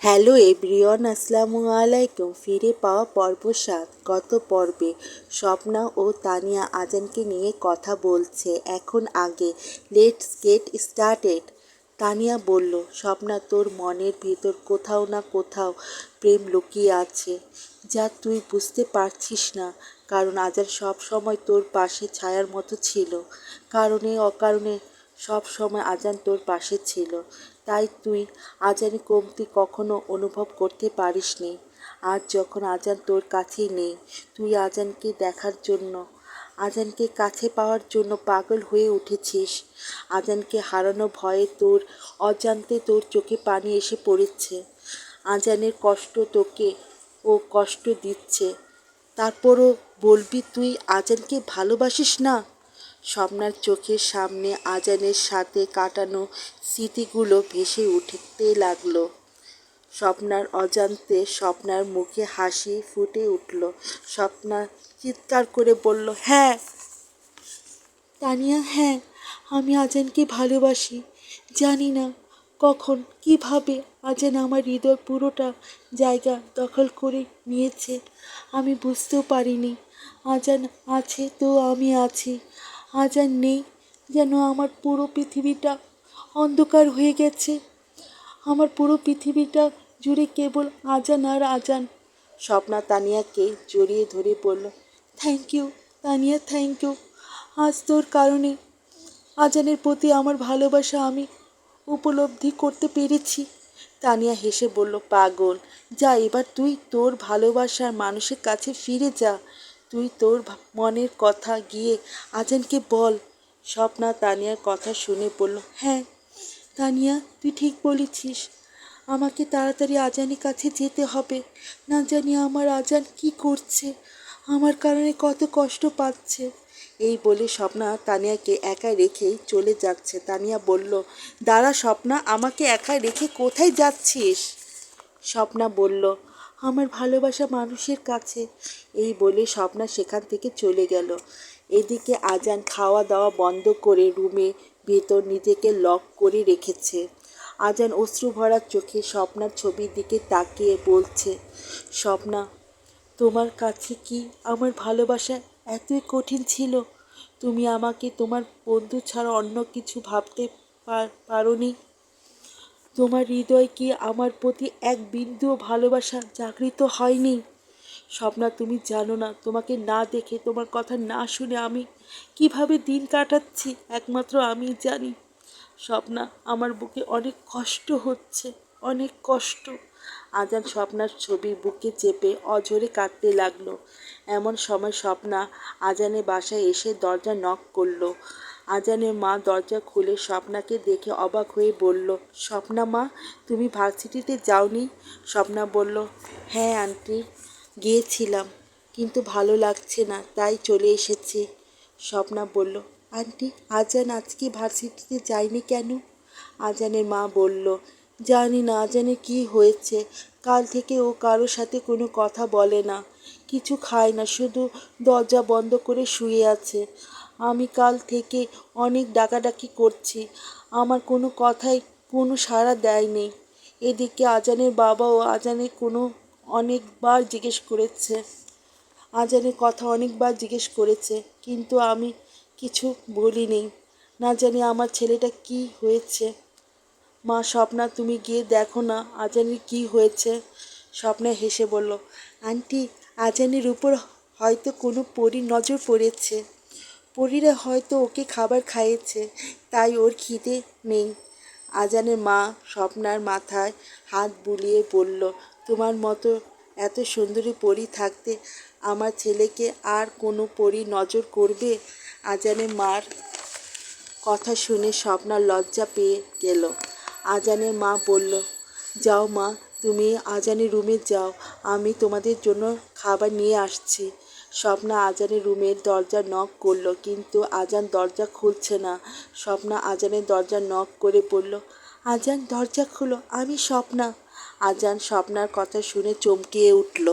Hello everyone, আসসালামু আলাইকুম। ফিরে পাওয়া পর্ব ৭। গত পর্বে স্বপ্না ও তানিয়া আজানকে নিয়ে কথা বলছে। এখন আগে লেটস গেট স্টার্টেড। তানিয়া বলল, স্বপ্না, তোর মনের ভিতর কোথাও না কোথাও প্রেম লুকিয়ে আছে, যা তুই বুঝতে পারছিস না। কারণ আজান সব সময় তোর পাশে ছায়ার মতো ছিল। কারণে অকারণে সব সময় আজান তোর পাশে ছিল, তাই তুই আজানের কমতি কখনো অনুভব করতে পারিসনি। আজ যখন আজান তোর কাছেই নেই, তুই আজানকে দেখার জন্য, আজানকে কাছে পাওয়ার জন্য পাগল হয়ে উঠেছিস। আজানকে হারানো ভয়ে তোর অজান্তে তোর চোখে পানি এসে পড়েছে। আজানের কষ্ট তোকে ও কষ্ট দিচ্ছে, তারপরও বলবি তুই আজানকে ভালোবাসিস না? স্বপ্নার চোখের সামনে আজানের সাথে কাটানো স্মৃতিগুলো ভেসে উঠতে লাগলো। স্বপ্নার অজান্তে স্বপ্নার মুখে হাসি ফুটে উঠল। স্বপ্না চিৎকার করে বলল, হ্যাঁ তানিয়া, হ্যাঁ, আমি আজানকে ভালোবাসি। জানি না কখন কিভাবে আজান আমার হৃদয় পুরোটা জায়গা দখল করে নিয়েছে। আমি বুঝতেও পারিনি। আজান আছে তো আমি আছি, আজান নেই যেন আমার পুরো পৃথিবীটা অন্ধকার হয়ে গেছে। আমার পুরো পৃথিবীটা জুড়ে কেবল আজান আর আজান। স্বপ্না তানিয়াকে জড়িয়ে ধরে বলল, thank you Tania, thank you. আজ তোর কারণে আজানের প্রতি আমার ভালোবাসা আমি উপলব্ধি করতে পেরেছি। তানিয়া হেসে বলল, পাগল, যা এবার তুই তোর ভালোবাসার মানুষের কাছে ফিরে যা। তুই তোর মনের কথা গিয়ে আজানকে বল। স্বপ্না তানিয়ার কথা শুনে বলল, হ্যাঁ তানিয়া, তুই ঠিক বলেছিস। আমাকে তাড়াতাড়ি আজানের কাছে যেতে হবে। না জানি আমার আজান কি করছে, আমার কারণে কত কষ্ট পাচ্ছে। এই বলে স্বপ্না তানিয়াকে একা রেখেই চলে যাচ্ছে। তানিয়া বলল, দাঁড়া স্বপ্না, আমাকে একা রেখে কোথায় যাচ্ছিস? স্বপ্না বলল, আমার ভালোবাসা মানুষের কাছে। এই বলে স্বপ্না সেখান থেকে চলে গেল। এদিকে আজান খাওয়া দাওয়া বন্ধ করে রুমে ভেতর নিজেকে লক করে রেখেছে। আজান অশ্রু ভরা চোখে স্বপ্নার ছবির দিকে তাকিয়ে বলছে, স্বপ্না, তোমার কাছে কি আমার ভালোবাসা এতই কঠিন ছিল? তুমি আমাকে তোমার বন্ধু ছাড়া অন্য কিছু ভাবতে পারোনি? তোমার হৃদয় কি আমার প্রতি এক বিন্দুও ভালোবাসা জাগরিত হয়নি? স্বপ্না, তুমি জানো না, তোমাকে না দেখে, তোমার কথা না শুনে আমি কিভাবে দিন কাটাচ্ছি একমাত্র আমি জানি। স্বপ্না, আমার বুকে অনেক কষ্ট হচ্ছে, অনেক কষ্ট। আজান স্বপ্নার ছবি বুকে চেপে অঝরে কাঁদতে লাগলো। এমন সময় স্বপ্না আজানের বাসায় এসে দরজা নক করলো। আজানের মা দরজা খুলে স্বপ্নাকে দেখে অবাক হয়ে বলল, স্বপ্না মা, তুমি ভার্সিটিতে যাওনি? স্বপ্না বলল, হ্যাঁ আন্টি, গিয়েছিলাম, কিন্তু ভালো লাগছে না, তাই চলে এসেছি। স্বপ্না বলল, আন্টি, আজান আজকে ভার্সিটিতে যায়নি কেন? আজানের মা বলল, জানি না আজানের কি হয়েছে। কাল থেকে ও কারোর সাথে কোনো কথা বলে না, কিছু খায় না, শুধু দরজা বন্ধ করে শুয়ে আছে। আমি কাল থেকে অনেক ডাকাডাকি করছি, আমার কোনো কথায় কোনো সাড়া দেয়নি। এদিকে আজানের বাবাও অনেকবার জিজ্ঞেস করেছে, আজানের কথা অনেকবার জিজ্ঞেস করেছে, কিন্তু আমি কিছু বলিনি। না জানি আমার ছেলেটা কি হয়েছে। মা, স্বপ্না, তুমি গিয়ে দেখো না আজানের কি হয়েছে। স্বপ্না হেসে বলল, আন্টি, আজানের উপর হয়তো কোনো পরীর নজর পড়েছে। পরীরা হয়তো ওকে খাবার খাইয়েছে, তাই ওর খিদে নেই। আজানের মা স্বপ্নার মাথায় হাত বুলিয়ে বলল, তোমার মতো এত সুন্দরী পরী থাকতে আমার ছেলেকে আর কোনো পরী নজর করবে? আজানের মার কথা শুনে স্বপ্নার লজ্জা পেয়ে গেল। আজানের মা বলল, যাও মা, তুমি আজানের রুমে যাও, আমি তোমাদের জন্য খাবার নিয়ে আসছি। স্বপ্না আজানের রুমের দরজা নক করলো, কিন্তু আজান দরজা খুলছে না। স্বপ্না আজানের দরজা নক করে বলল, আজান, দরজা খুলো, আমি স্বপ্না। আজান স্বপ্নার কথা শুনে চমকে উঠল।